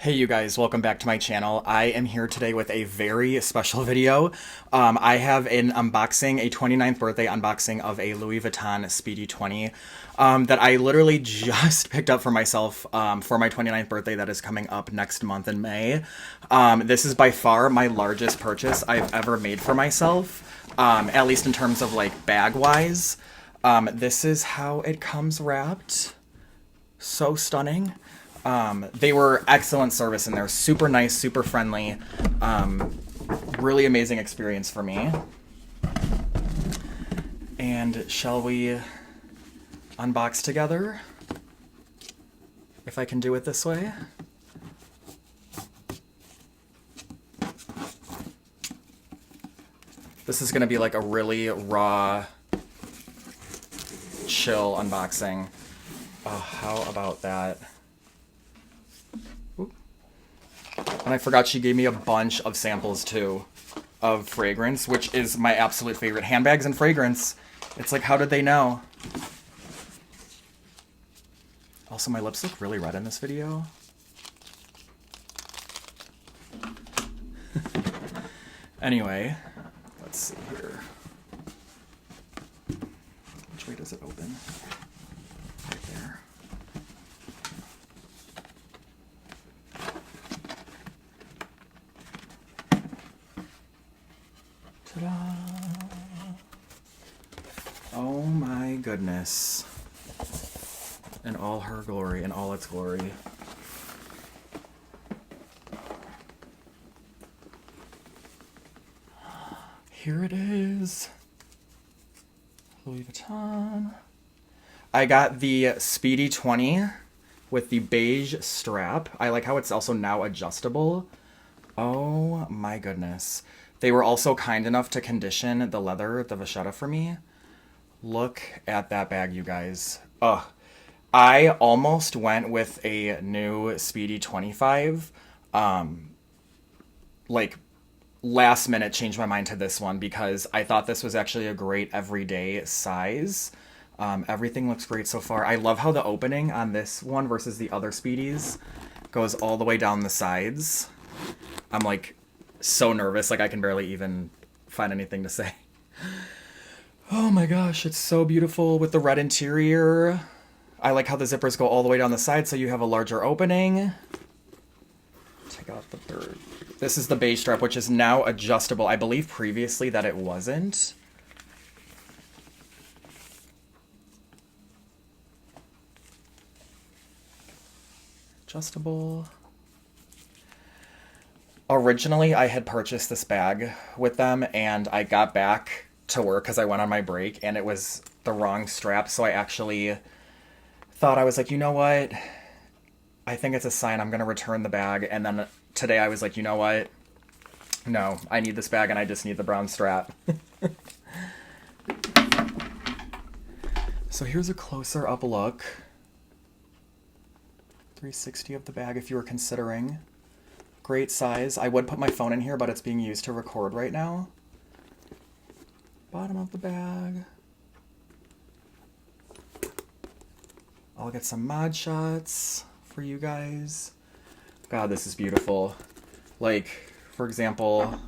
Hey you guys, welcome back to my channel. I am here today with a very special video. I have an unboxing, a 29th birthday unboxing of a Louis Vuitton Speedy 20 that I literally just picked up for myself for my 29th birthday that is coming up next month in May. This is by far my largest purchase I've ever made for myself, at least in terms of like bag-wise. This is how it comes wrapped. So stunning. They were excellent service in there. Super nice, super friendly. Really amazing experience for me. And shall we unbox together? If I can do it this way. This is going to be like a really raw, chill unboxing. Oh, how about that? And I forgot she gave me a bunch of samples too of fragrance, which is my absolute favorite. Handbags and fragrance. It's like, how did they know? Also, my lips look really red in this video. Anyway, let's see here. Which way does it open? Right there. Ta-da! Oh my goodness. In all her glory, in all its glory. Here it is. Louis Vuitton. I got the Speedy 20 with the beige strap. I like how it's also now adjustable. Oh my goodness. They were also kind enough to condition the leather, the vachetta for me. Look at that bag, you guys. Ugh. I almost went with a new Speedy 25. Like, last minute changed my mind to this one because I thought this was actually a great everyday size. Everything looks great so far. I love how the opening on this one versus the other Speedies goes all the way down the sides. I'm like so nervous, like I can barely even find anything to say. Oh my gosh, it's so beautiful with the red interior. I like how the zippers go all the way down the side so you have a larger opening. Take out the third. This is the beige strap, which is now adjustable. I believe previously that it wasn't. Adjustable. Originally, I had purchased this bag with them, and I got back to work because I went on my break, and it was the wrong strap, so I actually thought, I was like, you know what? I think it's a sign I'm going to return the bag, and then today I was like, you know what? No, I need this bag, and I just need the brown strap. So here's a closer up look. 360 of the bag if you were considering. Great size. I would put my phone in here, but it's being used to record right now. Bottom of the bag. I'll get some mod shots for you guys. God, this is beautiful. Like, for example, a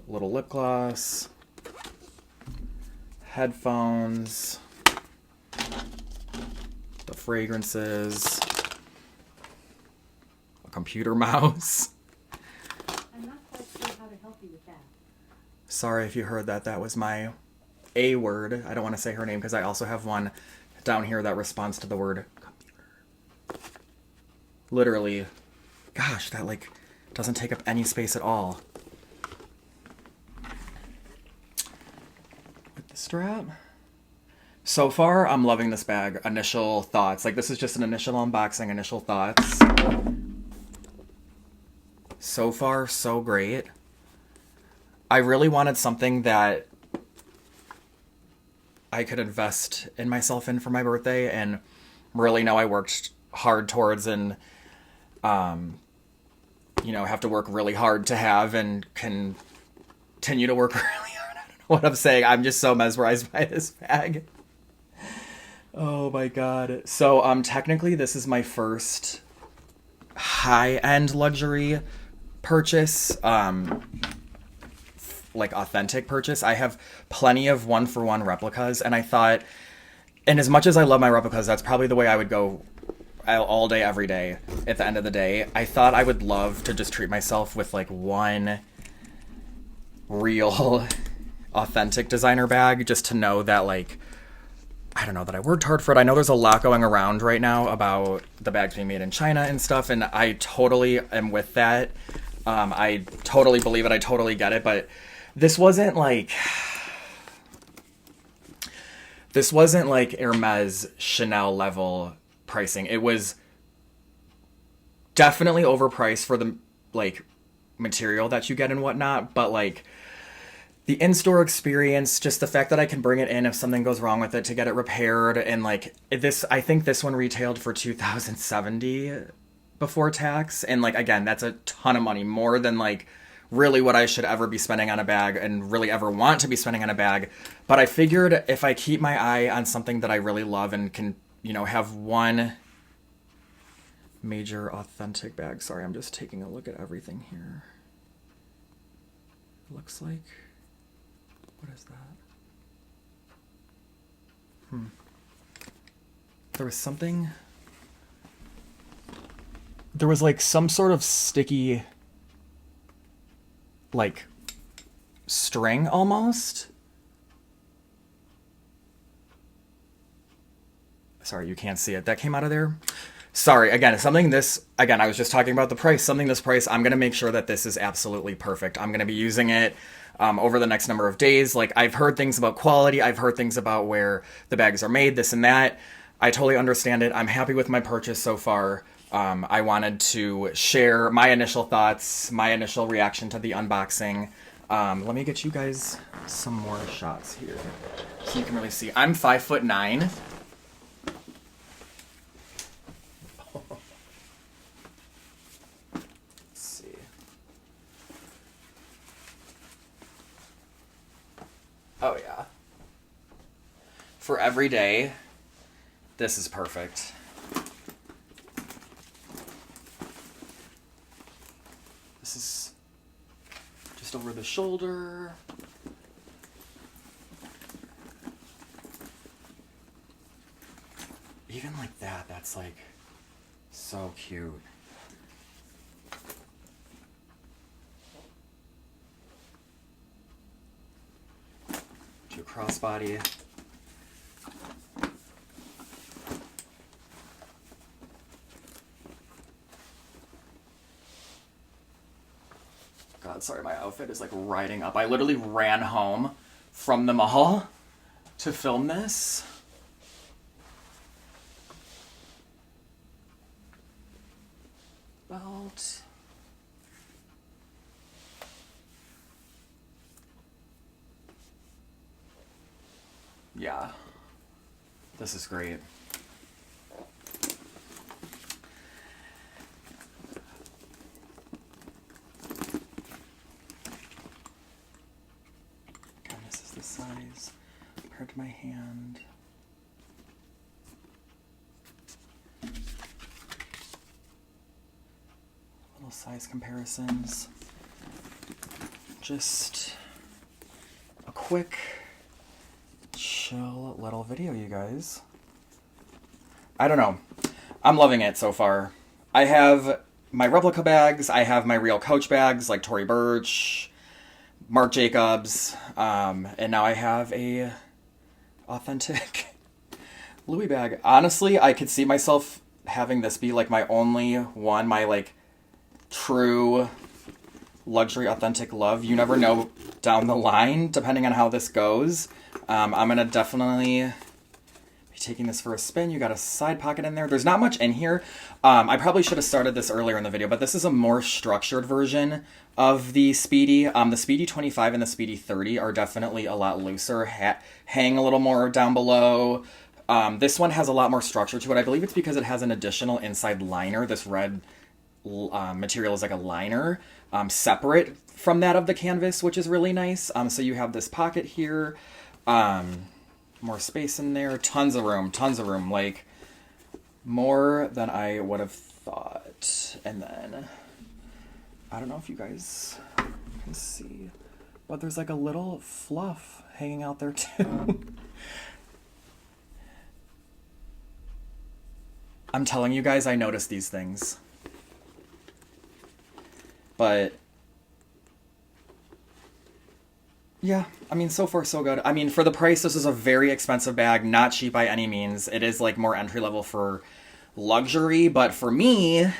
little lip gloss, headphones, the fragrances, a computer mouse. Sorry if you heard that. That was my A word. I don't want to say her name because I also have one down here that responds to the word computer. Literally. Gosh, that like doesn't take up any space at all. With the strap. So far, I'm loving this bag. Initial thoughts. Like, this is just an initial unboxing, initial thoughts. So far, so great. I really wanted something that I could invest in myself in for my birthday and really know I worked hard towards and, you know, have to work really hard to have and continue to work really hard. I don't know what I'm saying. I'm just so mesmerized by this bag. Oh my god. So, technically this is my first high-end luxury purchase, like authentic purchase. I have plenty of one-for-one replicas, and I thought, and as much as I love my replicas, that's probably the way I would go all day, every day. At the end of the day, I thought I would love to just treat myself with like one real authentic designer bag, just to know that, like, I don't know, that I worked hard for it. I know there's a lot going around right now about the bags being made in China and stuff, and I totally am with that. I totally believe it. I totally get it. But this wasn't like Hermes, Chanel level pricing. It was definitely overpriced for the like material that you get and whatnot, but like the in-store experience, just the fact that I can bring it in if something goes wrong with it to get it repaired, and like this, I think this one retailed for $2,070 before tax, and like again, that's a ton of money, more than like really what I should ever be spending on a bag and really ever want to be spending on a bag. But I figured if I keep my eye on something that I really love and can, you know, have one major authentic bag. Sorry, I'm just taking a look at everything here. Looks like, what is that? There was something, there was like some sort of sticky, like, string almost. Sorry, you can't see it. That came out of there. Sorry, again, something this, again, I was just talking about the price. Something this price, I'm going to make sure that this is absolutely perfect. I'm going to be using it over the next number of days. Like, I've heard things about quality. I've heard things about where the bags are made, this and that. I totally understand it. I'm happy with my purchase so far. I wanted to share my initial thoughts, my initial reaction to the unboxing. Let me get you guys some more shots here so you can really see. I'm 5'9". Let's see. Oh yeah. For every day, this is perfect. This is just over the shoulder. Even like that, that's like so cute. To a crossbody. God, sorry, my outfit is like riding up. I literally ran home from the mall to film this. Belt. Yeah, this is great. Size compared to my hand. Little size comparisons. Just a quick, chill little video, you guys. I don't know. I'm loving it so far. I have my replica bags. I have my real Coach bags like Tory Burch, Marc Jacobs, and now I have a authentic Louis bag. Honestly, I could see myself having this be like my only one, my like true luxury authentic love. You never know down the line, depending on how this goes. I'm gonna definitely be taking this for a spin. You got a side pocket in there. There's not much in here. I probably should have started this earlier in the video, but this is a more structured version of the Speedy. The Speedy 25 and the Speedy 30 are definitely a lot looser, hang a little more down below. This one has a lot more structure to it. I believe it's because it has an additional inside liner. This red material is like a liner, separate from that of the canvas, which is really nice. So you have this pocket here, more space in there, tons of room, like more than I would have thought. And then, I don't know if you guys can see, but there's like a little fluff hanging out there too. I'm telling you guys, I noticed these things. But yeah, I mean, so far so good. I mean, for the price, this is a very expensive bag, not cheap by any means. It is like more entry level for luxury, but for me,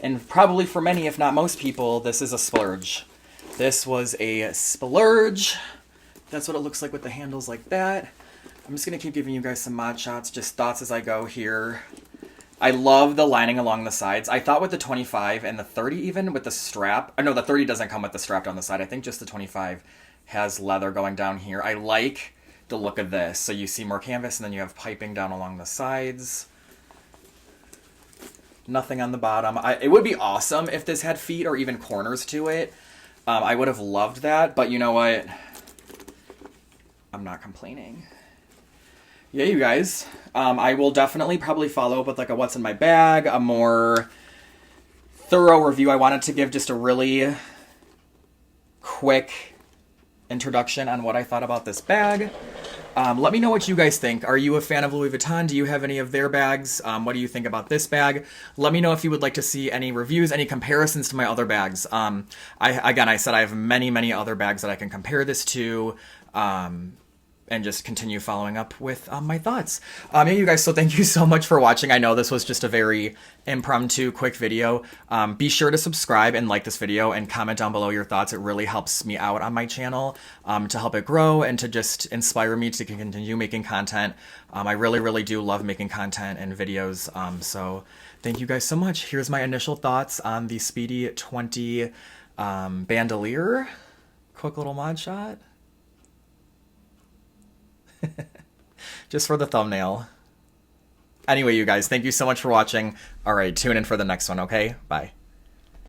and probably for many, if not most people, this is a splurge. This was a splurge. That's what it looks like with the handles like that. I'm just gonna keep giving you guys some mod shots, just thoughts as I go here. I love the lining along the sides. I thought with the 25 and the 30 even, with the strap, no, the 30 doesn't come with the strap down the side. I think just the 25 has leather going down here. I like the look of this. So you see more canvas and then you have piping down along the sides. Nothing on the bottom. It would be awesome if this had feet or even corners to it. I would have loved that, but you know what? I'm not complaining. Yeah, you guys. I will definitely probably follow up with like a what's in my bag, a more thorough review. I wanted to give just a really quick introduction on what I thought about this bag. Let me know what you guys think. Are you a fan of Louis Vuitton? Do you have any of their bags? What do you think about this bag? Let me know if you would like to see any reviews, any comparisons to my other bags. I said I have many, many other bags that I can compare this to. And just continue following up with my thoughts. Yeah, you guys, so thank you so much for watching. I know this was just a very impromptu, quick video. Be sure to subscribe and like this video and comment down below your thoughts. It really helps me out on my channel to help it grow and to just inspire me to continue making content. I really, really do love making content and videos. So thank you guys so much. Here's my initial thoughts on the Speedy 20 bandolier. Quick little mod shot. Just for the thumbnail. Anyway, you guys, thank you so much for watching. All right, tune in for the next one, okay? Bye.